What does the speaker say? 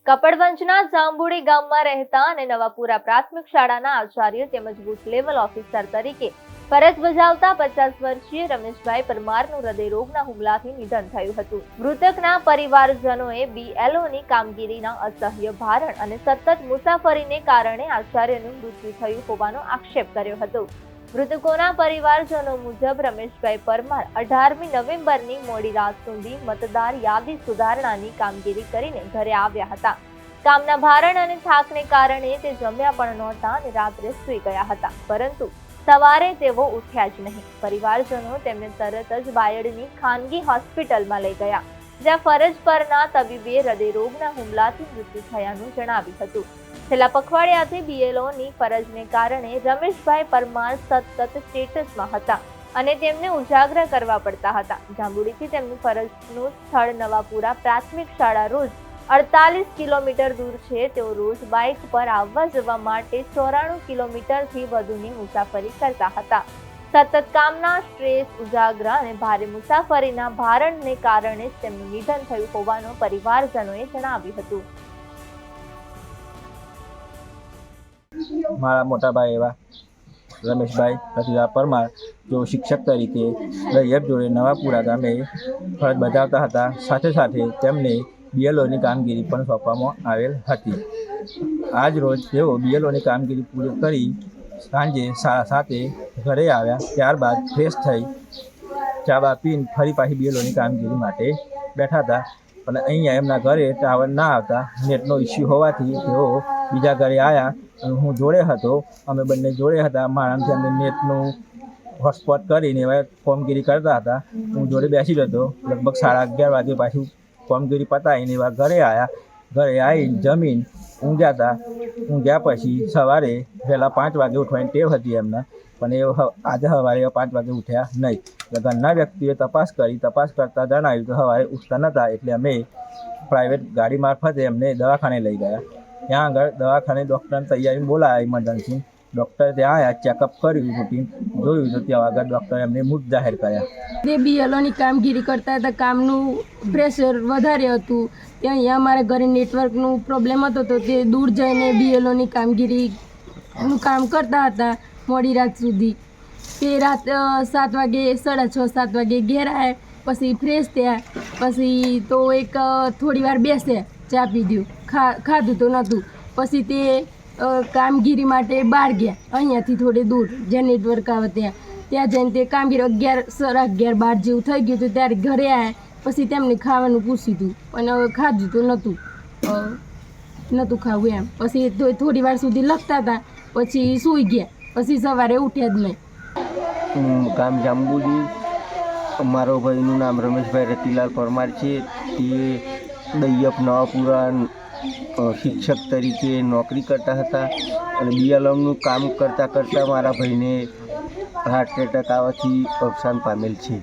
કપડવંજના જાંબુડી ગામમાં રહેતા અને નવાપુરા પ્રાથમિક શાળાના આચાર્ય તેમજ બુથ લેવલ ઓફિસર તરીકે ફરજ બજાવતા 50 વર્ષીય રમેશભાઈ પરમારનું હૃદયરોગના હુમલાથી નિધન થયું હતું. મૃતકના પરિવારજનોએ બીએલઓની કામગીરીના અસહ્ય ભારણ અને સતત મુસાફરીને કારણે આચાર્યનું મૃત્યુ થયું હોવાનો આક્ષેપ કર્યો હતો. મૃતકોના પરિવારજનો મુજબ રમેશભાઈ પરમાર 18મી નવેમ્બરની મોડી રાત સુધી મતદાર યાદી સુધારણાની કામગીરી કરીને ઘરે આવ્યા હતા. કામના ભારણ અને થાકને કારણે તે જમ્યા પણ નહોતા અને રાત્રે સૂઈ ગયા હતા, પરંતુ સવારે તેઓ ઉઠ્યા જ નહીં. પરિવારજનો તેમને તરત જ બાયડની ખાનગી હોસ્પિટલમાં લઈ ગયા, જ્યાં ફરજ પરના તબીબે હૃદયરોગના હુમલાથી મૃત્યુ થયાનું જણાવ્યું હતું. છેલ્લા પખવાડિયાથી બીએલઓની ફરજને કારણે રમેશભાઈ પરમાર સતત સ્ટેટસમાં હતા અને તેમને ઉજાગરા કરવા પડતા હતા. જાંબુડીથી તેમની ફરજનું સ્થળ નવાપુરા પ્રાથમિક શાળા રોજ 48 કિલોમીટર દૂર છે. તેઓ રોજ બાઇક પર આવવા જવા માટે 94 કિલોમીટરથી વધુની મુસાફરી કરતા હતા. સતત કામના સ્ટ્રેસ, ઉજાગરા અને ભારે મુસાફરીના ભારણને કારણે જ તેમનું નિધન થયું હોવાનું પરિવારજનોએ જણાવ્યું હતું. મારા મોટા ભાઈ એવા રમેશભાઈ રતિલાલ પરમાર, જો શિક્ષક તરીકે રૈયત જોડે નવાપુરા ગામે ફરજ બજાવતા હતા. સાથે સાથે તેમને બીએલઓની કામગીરી પણ સોંપવામાં આવેલ હતી. આજ રોજ તેઓ બીએલઓની કામગીરી પૂરી કરી સાંજે 7:30 ઘરે આવ્યા. ત્યારબાદ ફ્રેશ થઈ ચા પીને ફરી પાછી બીએલઓની કામગીરી માટે બેઠા હતા. અને અહીંયા એમના ઘરે ટાવર ના આવતા નેટનો ઇસ્યુ હોવાથી તેઓ બીજા ઘરે આવ્યા અને હું જોડે હતો. અમે બંને જોડે હતા. મારાથી અમને નેટનું હોટસ્પોટ કરીને એવા કામગીરી કરતા હતા. હું જોડે બેસી જતો. લગભગ 11:30 વાગે પાછું કામગીરી પતાવીને એવા ઘરે આવ્યા. ઘરે આવીને જમીન ઊંઘ્યા હતા. ઊંઘ્યા પછી સવારે વહેલા 5 વાગે ઉઠવાની ટેવ હતી એમને, પણ એ આજે સવારે 5 વાગે ઉઠ્યા નહીં. એટલે ઘરના વ્યક્તિએ તપાસ કરતાં જણાવ્યું તો સવારે ઉઠતા નહોતા. એટલે અમે પ્રાઇવેટ ગાડી મારફતે એમને દવાખાને લઈ ગયા. ત્યાં આગળ દવાખાને ડૉક્ટરને તૈયારી બોલાયા ઇમરજન્સી. ડૉક્ટર ત્યાં આવ્યા, ચેકઅપ કર્યું, રૂટીન જોયું તો ત્યાં આગળ ડૉક્ટરે એમને મૃત જાહેર કર્યા. તે બીએલઓની કામગીરી કરતા હતા. કામનું પ્રેશર વધારે હતું. ત્યાં અહીંયા અમારા ઘરે નેટવર્કનું પ્રોબ્લેમ હતો, તો તે દૂર જઈને બીએલઓની કામગીરીનું કામ કરતા હતા મોડી રાત સુધી. તે રાત 7 વાગે 6:30-7 વાગે ઘેર આવ્યા. પછી ફ્રેશ થયા. પછી તો એક થોડી વાર બેસ્યા, ચા પીધું, ખાધું તો નહોતું. પછી તે કામગીરી માટે બહાર ગયા, અહીંયાથી થોડે દૂર જ્યાં નેટવર્ક આવે ત્યાં જઈને તે કામગીરી 11, 11:30 જેવું થઈ ગયું હતું. ત્યારે ઘરે આવ્યા. પછી તેમને ખાવાનું પૂછ્યું હતું, પણ ખાધું તો નહોતું ખાવું એમ. પછી થોડી વાર સુધી લખતા હતા, પછી સૂઈ ગયા. પછી સવારે ઉઠ્યા જ નહીં. ગામ જાંબુડી, મારો ભાઈનું નામ રમેશભાઈ રતિલાલ પરમાર છે. તે દૈયપ નવાપુરા શિક્ષક તરીકે નોકરી કરતા હતા અને બીએલઓનું કામ કરતાં મારા ભાઈને હાર્ટ એટેક આવવાથી અવસાન પામેલ છે.